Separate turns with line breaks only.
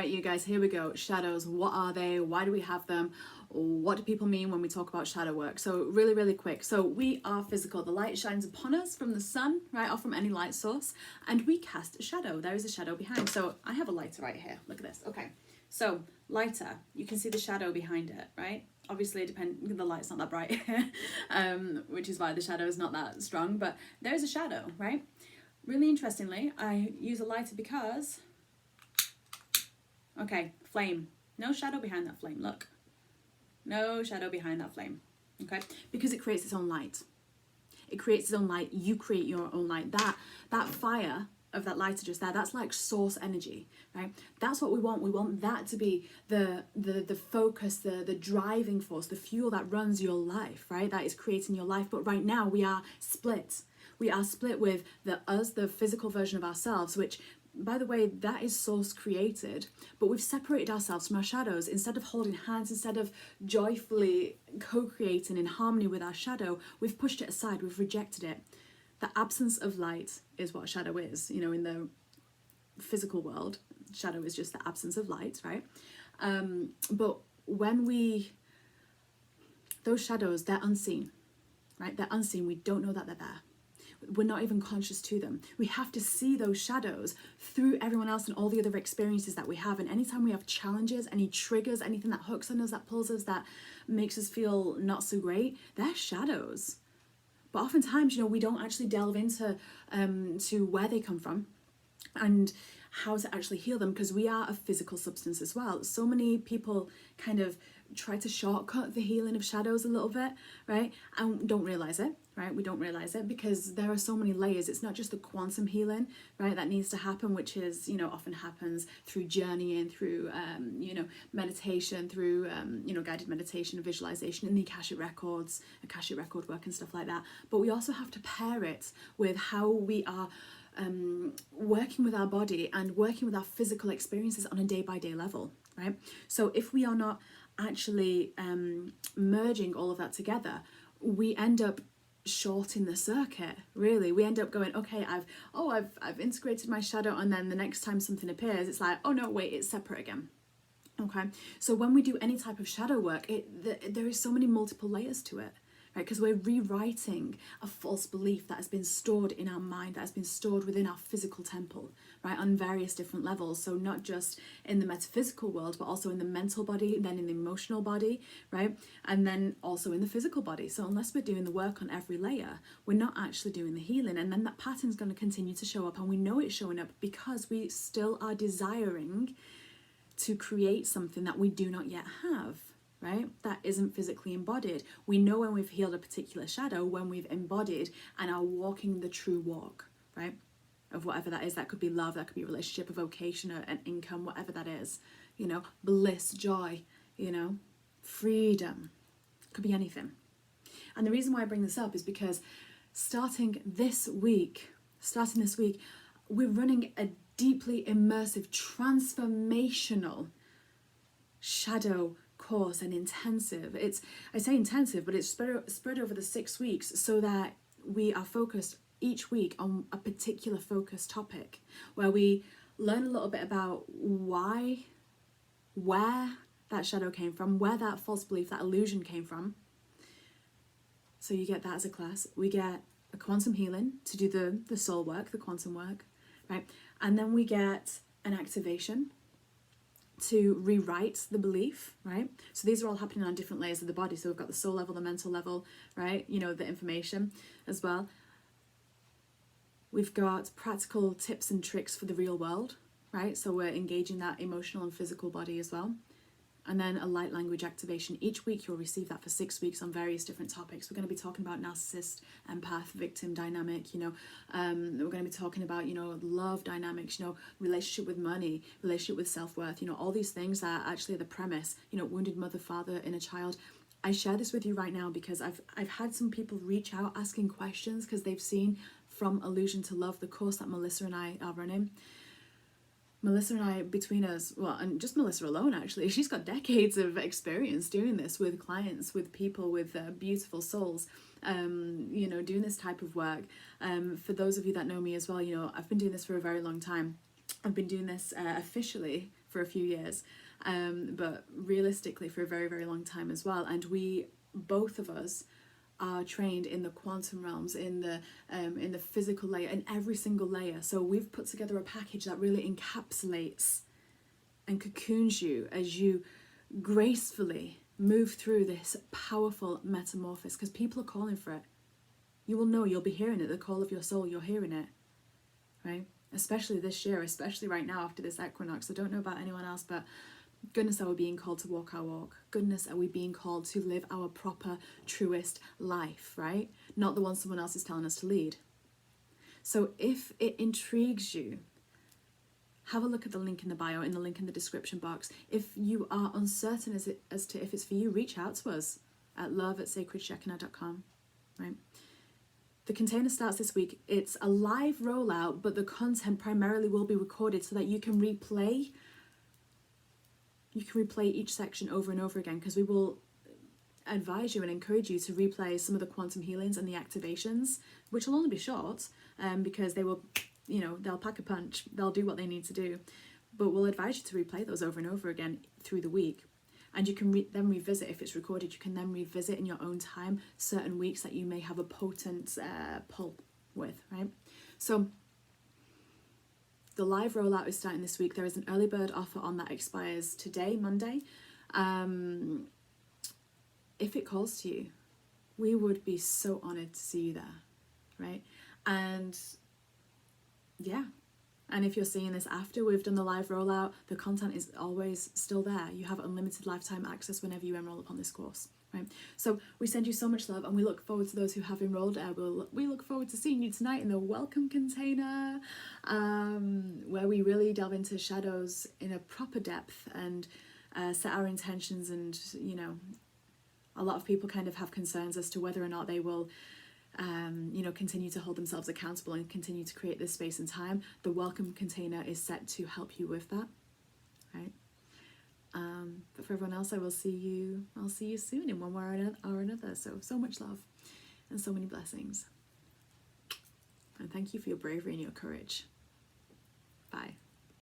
Right, you guys, here we go. Shadows, what are they? Why do we have them? What do people mean when we talk about shadow work? So really quick. So we are physical. The light shines upon us from the sun, right, or from any light source, and we cast a shadow. There is a shadow behind. So I have a lighter right here. Look at this. Okay. So lighter, you can see the shadow behind it, right? Obviously, the light's not that bright, which is why the shadow is not that strong, but there is a shadow, right? Really interestingly, I use a lighter because... Okay, flame. No shadow behind that flame, look. No shadow behind that flame, okay? Because it creates its own light. It creates its own light, you create your own light. That fire of that lighter just there, that's like source energy, right? That's what we want. We want that to be the focus, the driving force, the fuel that runs your life, right? That is creating your life. But right now we are split. We are split with the physical version of ourselves, which, by the way, that is source created, but we've separated ourselves from our shadows. Instead of holding hands, instead of joyfully co-creating in harmony with our shadow, we've pushed it aside, we've rejected it. The absence of light is what a shadow is. You know, in the physical world, shadow is just the absence of light, right? But those shadows, they're unseen, right? They're unseen, we don't know that they're there. We're not even conscious to them. We have to see those shadows through everyone else and all the other experiences that we have. And anytime we have challenges, any triggers, anything that hooks on us, that pulls us, that makes us feel not so great, they're shadows. But oftentimes, you know, we don't actually delve into to where they come from and how to actually heal them, because we are a physical substance as well. So many people kind of try to shortcut the healing of shadows a little bit, right? And don't realize it, right? We don't realize it because there are so many layers. It's not just the quantum healing, right, that needs to happen, which is, you know, often happens through journeying, through, you know, meditation, through, you know, guided meditation, visualization, and the Akashic record work and stuff like that. But we also have to pair it with how we are working with our body and working with our physical experiences on a day-by-day level, right? So if we are not actually merging all of that together, we end up shorting the circuit. Really, we end up going, okay, I've integrated my shadow, and then the next time something appears, it's like, oh no, wait, it's separate again. Okay, so when we do any type of shadow work, there is so many multiple layers to it, right? Because we're rewriting a false belief that has been stored in our mind, that has been stored within our physical temple, right, on various different levels. So not just in the metaphysical world, but also in the mental body, then in the emotional body, right, and then also in the physical body. So unless we're doing the work on every layer, we're not actually doing the healing, and then that pattern's going to continue to show up, and we know it's showing up because we still are desiring to create something that we do not yet have, right? That isn't physically embodied. We know when we've healed a particular shadow, when we've embodied and are walking the true walk, right? Of whatever that is. That could be love, that could be a relationship, a vocation, or an income, whatever that is. You know, bliss, joy, you know, freedom. Could be anything. And the reason why I bring this up is because starting this week, we're running a deeply immersive, transformational shadow course and intensive. I say intensive, but it's spread over the 6 weeks so that we are focused each week on a particular focused topic, where we learn a little bit about where that shadow came from, where that false belief, that illusion came from. So you get that as a class. We get a quantum healing to do the soul work, the quantum work, right? And then we get an activation to rewrite the belief, right? So these are all happening on different layers of the body. So we've got the soul level, the mental level, right? You know, the information as well. We've got practical tips and tricks for the real world, right? So we're engaging that emotional and physical body as well. And then a light language activation. Each week you'll receive that for 6 weeks on various different topics. We're going to be talking about narcissist, empath, victim dynamic, you know. We're going to be talking about, you know, love dynamics, you know, relationship with money, relationship with self-worth, you know, all these things that are actually the premise, you know, wounded mother, father, inner child. I share this with you right now because I've had some people reach out asking questions because they've seen From Illusion to Love, the course that Melissa and I are running. Melissa and I, between us, well, and just Melissa alone actually, she's got decades of experience doing this with clients, with people with beautiful souls, you know, doing this type of work. For those of you that know me as well, you know, I've been doing this for a very long time. I've been doing this officially for a few years, but realistically for a very, very long time as well. And we, both of us, are trained in the quantum realms, in the physical layer, in every single layer. So we've put together a package that really encapsulates and cocoons you as you gracefully move through this powerful metamorphosis, because people are calling for it. You will know, you'll be hearing it, the call of your soul, you're hearing it, right? Especially this year, especially right now after this equinox. I don't know about anyone else, but goodness, are we being called to walk our walk? Goodness, are we being called to live our proper, truest life, right? Not the one someone else is telling us to lead. So if it intrigues you, have a look at the link in the bio, in the link in the description box. If you are uncertain as to if it's for you, reach out to us at love@sacredshekinah.com, right? The container starts this week. It's a live rollout, but the content primarily will be recorded so that you can replay each section over and over again, because we will advise you and encourage you to replay some of the quantum healings and the activations, which will only be short, because they will, they'll pack a punch, they'll do what they need to do, but we'll advise you to replay those over and over again through the week. And you can then revisit, if it's recorded, you can then revisit in your own time certain weeks that you may have a potent pull with, right? So the live rollout is starting this week. There is an early bird offer on that expires today, Monday. If it calls to you, we would be so honored to see you there, right? And yeah. And if you're seeing this after we've done the live rollout, the content is always still there. You have unlimited lifetime access whenever you enroll upon this course, right? So we send you so much love, and we look forward to those who have enrolled. We look forward to seeing you tonight in the welcome container, where we really delve into shadows in a proper depth and set our intentions. And, a lot of people kind of have concerns as to whether or not they will continue to hold themselves accountable and continue to create this space and time. The welcome container is set to help you with that, right? But for everyone else, I'll see you soon in one way or another. So much love and so many blessings. And thank you for your bravery and your courage. Bye.